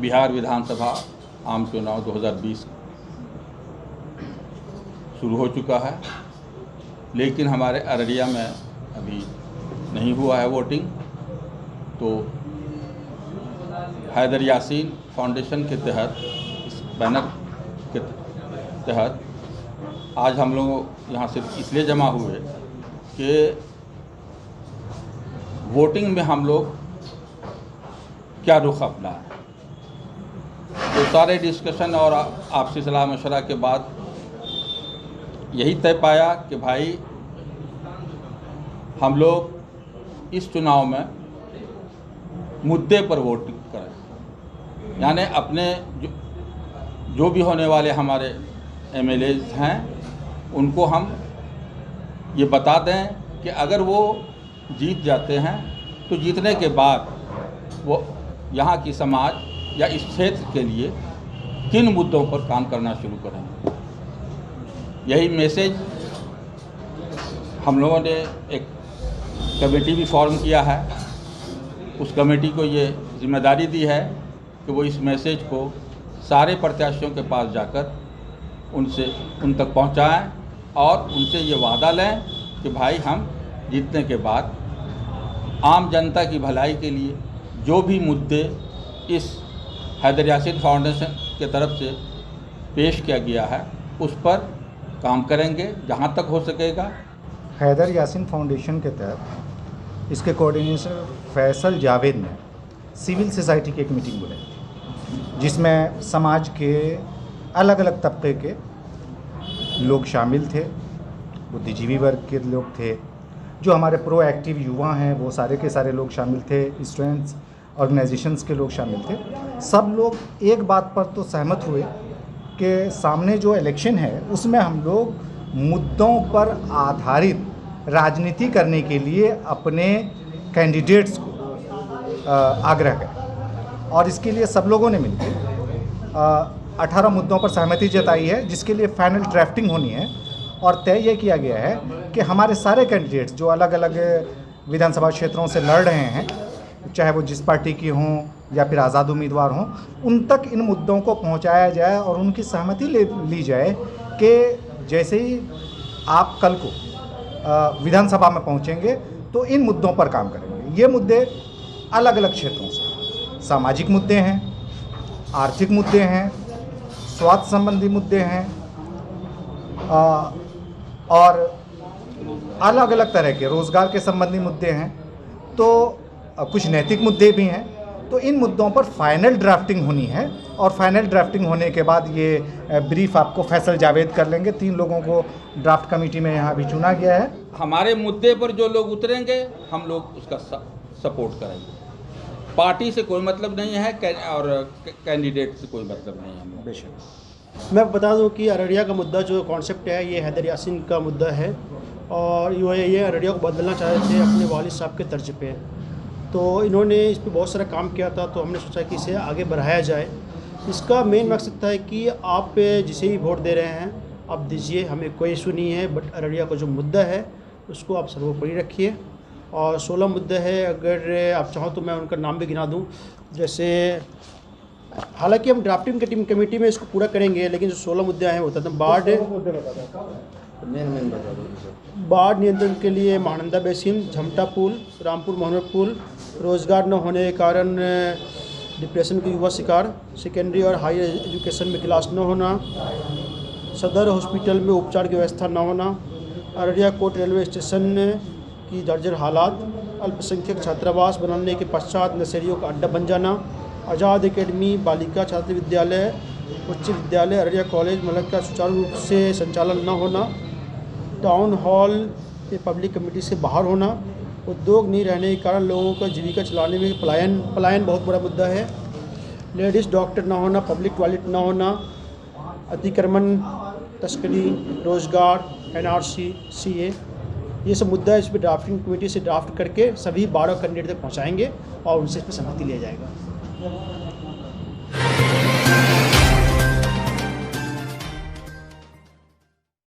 बिहार विधानसभा आम चुनाव 2020 शुरू हो चुका है, लेकिन हमारे अररिया में अभी नहीं हुआ है वोटिंग। तो हैदर यासीन फाउंडेशन के तहत, इस बैनर के तहत आज हम लोग यहाँ सिर्फ इसलिए जमा हुए कि वोटिंग में हम लोग क्या रुख अपना है। तो सारे डिस्कशन और आपसी सलाह मशवरा के बाद यही तय पाया कि भाई हम लोग इस चुनाव में मुद्दे पर वोट करें, यानी अपने जो भी होने वाले हमारे एमएलएज हैं उनको हम ये बता दें कि अगर वो जीत जाते हैं तो जीतने के बाद वो यहाँ की समाज या इस क्षेत्र के लिए किन मुद्दों पर काम करना शुरू करेंगे। यही मैसेज हम लोगों ने एक कमेटी भी फॉर्म किया है। उस कमेटी को ये जिम्मेदारी दी है कि वो इस मैसेज को सारे प्रत्याशियों के पास जाकर उन तक पहुंचाएं और उनसे ये वादा लें कि भाई हम जीतने के बाद आम जनता की भलाई के लिए जो भी मुद्दे इस हैदर यासीन फाउंडेशन के तरफ से पेश किया गया है उस पर काम करेंगे जहां तक हो सकेगा। हैदर यासीन फाउंडेशन के तहत इसके कोऑर्डिनेटर फैसल जावेद ने सिविल सोसाइटी की एक मीटिंग बुलाई, जिसमें समाज के अलग अलग तबके के लोग शामिल थे, बुद्धिजीवी वर्ग के लोग थे, जो हमारे प्रोएक्टिव युवा हैं वो सारे के सारे लोग शामिल थे, स्टूडेंट्स ऑर्गेनाइजेशंस के लोग शामिल थे। सब लोग एक बात पर तो सहमत हुए कि सामने जो इलेक्शन है उसमें हम लोग मुद्दों पर आधारित राजनीति करने के लिए अपने कैंडिडेट्स को आग्रह करें, और इसके लिए सब लोगों ने मिलकर 18 मुद्दों पर सहमति जताई है, जिसके लिए फाइनल ड्राफ्टिंग होनी है। और तय यह किया गया है कि हमारे सारे कैंडिडेट्स जो अलग अलग विधानसभा क्षेत्रों से लड़ रहे हैं, चाहे वो जिस पार्टी की हों या फिर आज़ाद उम्मीदवार हों, उन तक इन मुद्दों को पहुंचाया जाए और उनकी सहमति ली जाए कि जैसे ही आप कल को विधानसभा में पहुंचेंगे तो इन मुद्दों पर काम करेंगे। ये मुद्दे अलग अलग क्षेत्रों से, सामाजिक मुद्दे हैं, आर्थिक मुद्दे हैं, स्वास्थ्य संबंधी मुद्दे हैं, और अलग अलग तरह के रोज़गार के संबंधी मुद्दे हैं, तो कुछ नैतिक मुद्दे भी हैं। तो इन मुद्दों पर फाइनल ड्राफ्टिंग होनी है, और फाइनल ड्राफ्टिंग होने के बाद ये ब्रीफ आपको फैसल जावेद कर लेंगे। 3 लोगों को ड्राफ्ट कमेटी में यहाँ भी चुना गया है। हमारे मुद्दे पर जो लोग उतरेंगे हम लोग उसका सपोर्ट करेंगे। पार्टी से कोई मतलब नहीं है और कैंडिडेट से कोई मतलब नहीं है। बेशक मैं बता दूं कि अररिया का मुद्दा जो कॉन्सेप्ट है ये हैदर यासीन का मुद्दा है, और ये अररिया को बदलना चाह रहे थे अपने वालिद साहब के तर्ज पे। तो इन्होंने इस पर बहुत सारा काम किया था, तो हमने सोचा कि इसे आगे बढ़ाया जाए। इसका मेन मकसद था कि आप जिसे भी वोट दे रहे हैं आप दीजिए, हमें कोई इशू नहीं है, बट अररिया का जो मुद्दा है उसको आप सर्वोपरि रखिए। और 16 मुद्दे हैं, अगर आप चाहो तो मैं उनका नाम भी गिना दूँ। जैसे हालांकि हम ड्राफ्टिंग की कमेटी में इसको पूरा करेंगे, लेकिन जो 16 मुद्दे हैं वो बताते हैं। बाढ़ नियंत्रण के लिए महानंदा बेसिन, झमटा पुल, रामपुर मोहनपुर पुल, रोज़गार न होने के कारण डिप्रेशन के युवा शिकार, सेकेंडरी और हायर एजुकेशन में क्लास न होना, सदर हॉस्पिटल में उपचार की व्यवस्था न होना, अररिया कोट रेलवे स्टेशन की जर्जर हालात, अल्पसंख्यक छात्रावास बनाने के पश्चात नशेड़ियों का अड्डा बन जाना, आज़ाद एकेडमी बालिका छात्र विद्यालय उच्च विद्यालय अररिया कॉलेज मलक का सुचारू रूप से संचालन न होना, टाउन हॉल के पब्लिक कमेटी से बाहर होना, उद्योग नहीं रहने के कारण लोगों का जीविका चलाने में पलायन बहुत बड़ा मुद्दा है, लेडीज़ डॉक्टर ना होना, पब्लिक टॉयलेट ना होना, अतिक्रमण, तस्करी, रोज़गार, NRC, CA, ये सब मुद्दा इस पर ड्राफ्टिंग कमेटी से ड्राफ्ट करके सभी 12 कैंडिडेट तक पहुँचाएँगे और उनसे इस पर सहमति लिया जाएगा।